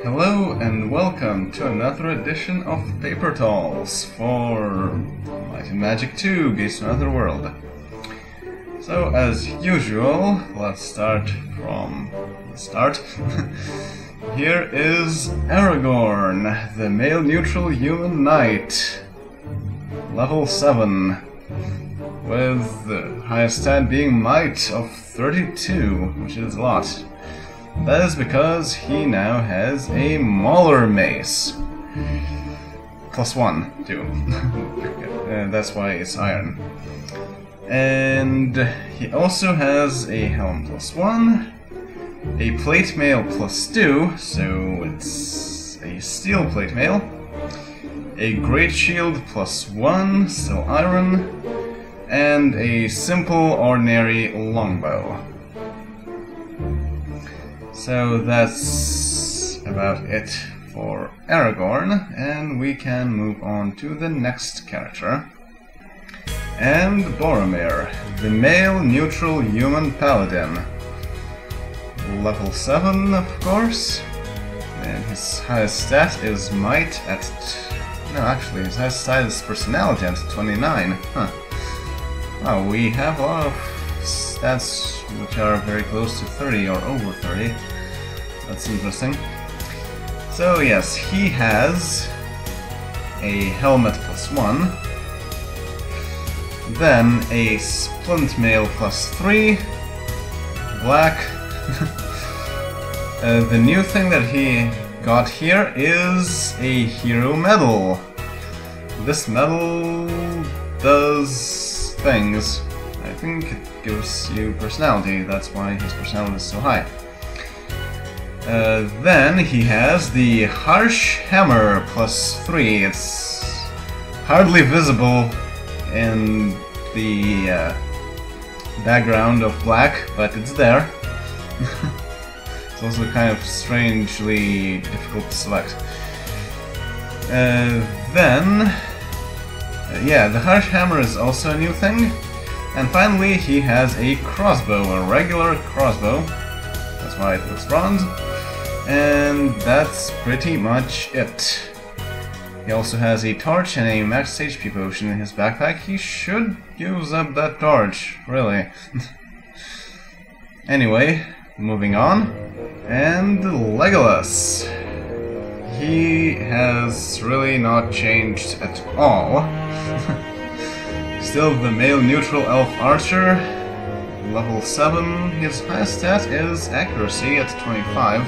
Hello and welcome to another edition of Paperdolls for Might and Magic 2 Gates to Another World. So, as usual, let's start from the start. Here is Aragorn, the male-neutral human knight, level 7, with the highest stat being Might of 32, which is a lot. That is because he now has a Mauler mace. +1, too. That's why it's iron. And he also has a helm +1, a plate mail +2, so it's a steel plate mail, a great shield +1, still iron, and a simple ordinary longbow. So that's about it for Aragorn, and we can move on to the next character. And Boromir, the male-neutral human paladin. Level 7, of course, and his highest stat is Might at... no, actually, his highest stat is Personality at 29. Huh. Well, we have a lot of stats which are very close to 30 or over 30. That's interesting. So yes, he has a helmet +1, then a splint mail +3, black. The new thing that he got here is a hero medal. This medal does things. I think it gives you personality, that's why his personality is so high. Then he has the Harsh Hammer +3. It's hardly visible in the background of black, but it's there. It's also kind of strangely difficult to select. Yeah, the Harsh Hammer is also a new thing. And finally, he has a crossbow, a regular crossbow. That's why it looks bronze. And that's pretty much it. He also has a torch and a max HP potion in his backpack. He should use up that torch, really. Anyway, moving on. And Legolas. He has really not changed at all. Still the male-neutral elf archer, level 7. His highest stat is accuracy at 25.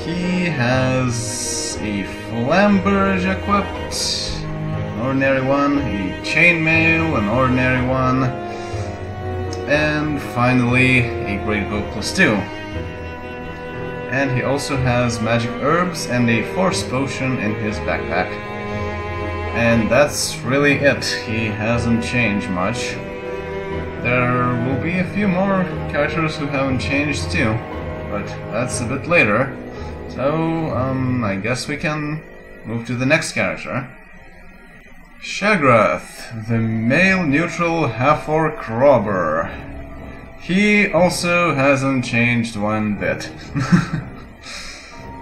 He has a flamberge equipped, an ordinary one, a chainmail, an ordinary one, and finally a great bow +2. And he also has magic herbs and a force potion in his backpack. And that's really it. He hasn't changed much. There will be a few more characters who haven't changed too, but that's a bit later. So, I guess we can move to the next character. Shagrath, the male-neutral half-orc robber. He also hasn't changed one bit.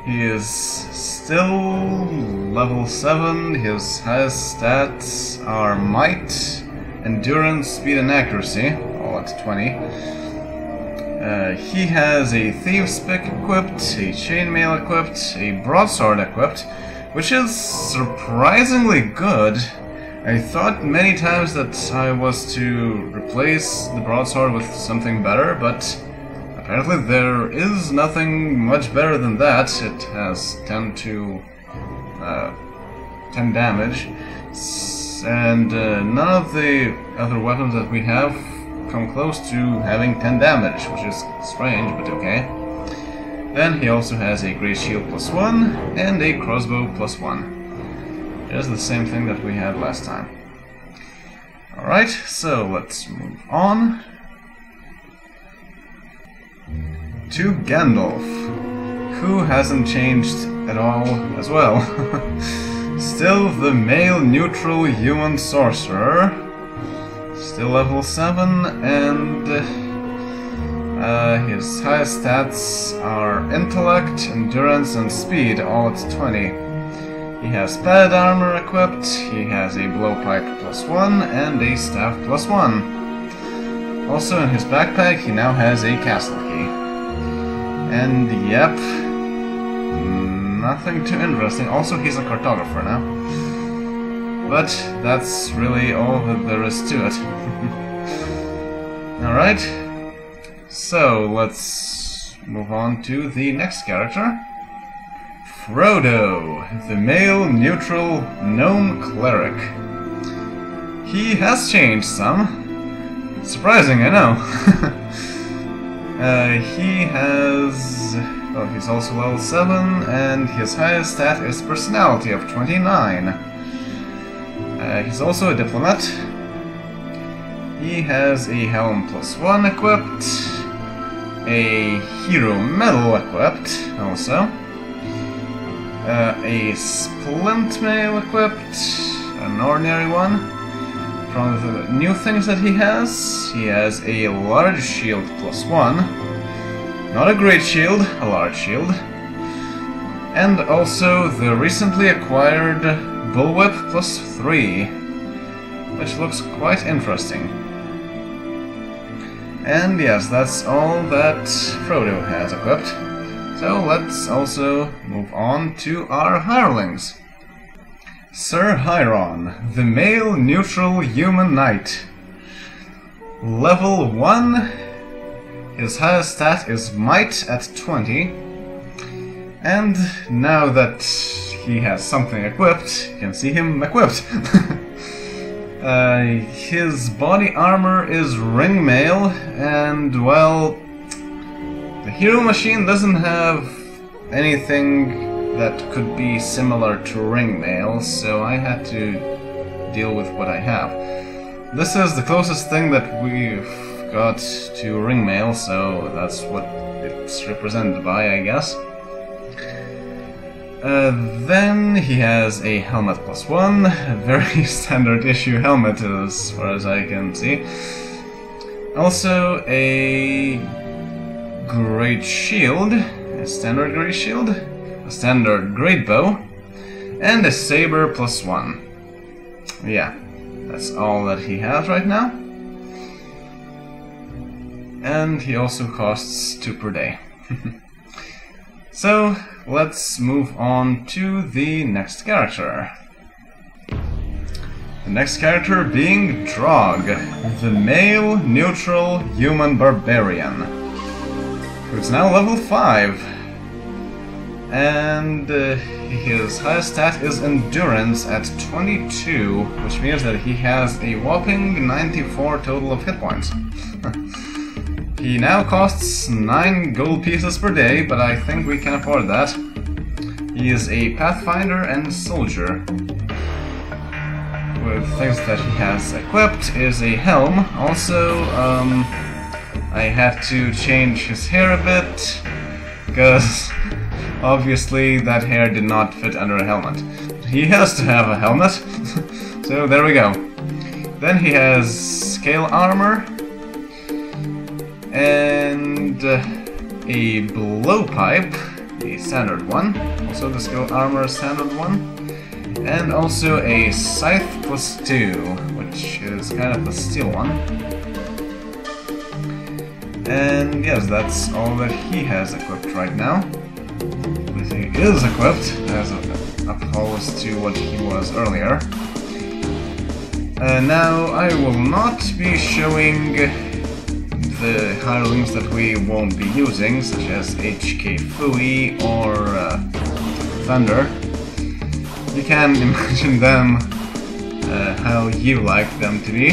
He is still level 7, his highest stats are Might, Endurance, Speed and Accuracy, all at 20. He has a Thieves' Pick equipped, a Chainmail equipped, a Broadsword equipped, which is surprisingly good. I thought many times that I was to replace the Broadsword with something better, but apparently there is nothing much better than that. It has 10 damage, and none of the other weapons that we have come close to having 10 damage, which is strange, but okay. Then he also has a great shield +1 and a crossbow +1. Just the same thing that we had last time. Alright, so let's move on to Gandalf, who hasn't changed at all as well. Still the male-neutral human sorcerer, still level 7, and His highest stats are intellect, endurance, and speed, all at 20. He has padded armor equipped, he has a blowpipe +1, and a staff +1. Also in his backpack he now has a castle key. And yep, nothing too interesting. Also he's a cartographer now. But that's really all that there is to it. Alright, so let's move on to the next character. Frodo, the male neutral gnome cleric. He has changed some. Surprising, I know. He has... well, he's also level 7, and his highest stat is personality of 29. He's also a diplomat. He has a helm +1 equipped, a hero medal equipped also, a splint mail equipped, an ordinary one. From the new things that he has a large shield +1, not a great shield, a large shield, and also the recently acquired bullwhip +3, which looks quite interesting. And yes, that's all that Frodo has equipped. So let's also move on to our hirelings. Sir Hiron, the male neutral human knight. Level 1, his highest stat is might at 20. And now that he has something equipped, you can see him equipped. His body armor is ringmail, and well, the hero machine doesn't have anything that could be similar to ringmail, so I had to deal with what I have. This is the closest thing that we've got to ringmail, so that's what it's represented by, I guess. Then he has a helmet +1, a very standard issue helmet as far as I can see. Also a great shield, a standard great shield, a standard great bow, and a saber +1. Yeah, that's all that he has right now. And he also costs 2 per day. So, let's move on to the next character. The next character being Drog, the male neutral human barbarian, who's now level 5. And his highest stat is endurance at 22, which means that he has a whopping 94 total of hit points. He now costs 9 gold pieces per day, but I think we can afford that. He is a pathfinder and soldier. With things that he has equipped is a helm. Also, I had to change his hair a bit, because obviously that hair did not fit under a helmet. He has to have a helmet, so there we go. Then he has scale armor, and a blowpipe, a standard one, also the skill armor standard one, and also a scythe +2, which is kind of a steel one. And yes, that's all that he has equipped right now. Everything is equipped, as opposed to what he was earlier. Now, I will not be showing the hirelings that we won't be using, such as HK Fui or Thunder. You can imagine them how you like them to be.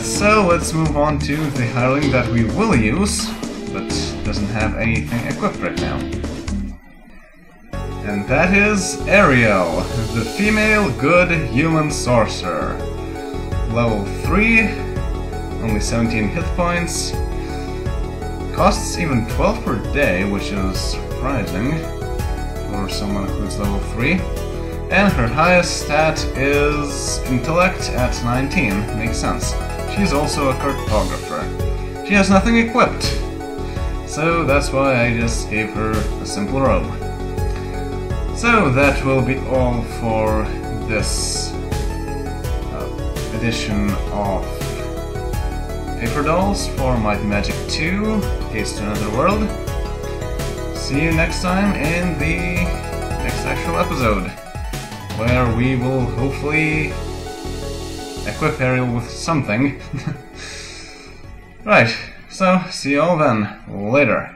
So let's move on to the hireling that we will use, but doesn't have anything equipped right now. And that is Ariel, the female good human sorcerer. Level 3. Only 17 hit points, costs even 12 per day, which is surprising for someone who's level 3, and her highest stat is intellect at 19, makes sense. She's also a cartographer. she has nothing equipped. So that's why I just gave her a simple robe. So that will be all for this edition of Paperdolls for Might and Magic 2, Case to Another World. See you next time in the next actual episode, where we will hopefully equip Ariel with something. Right, so see you all then, later.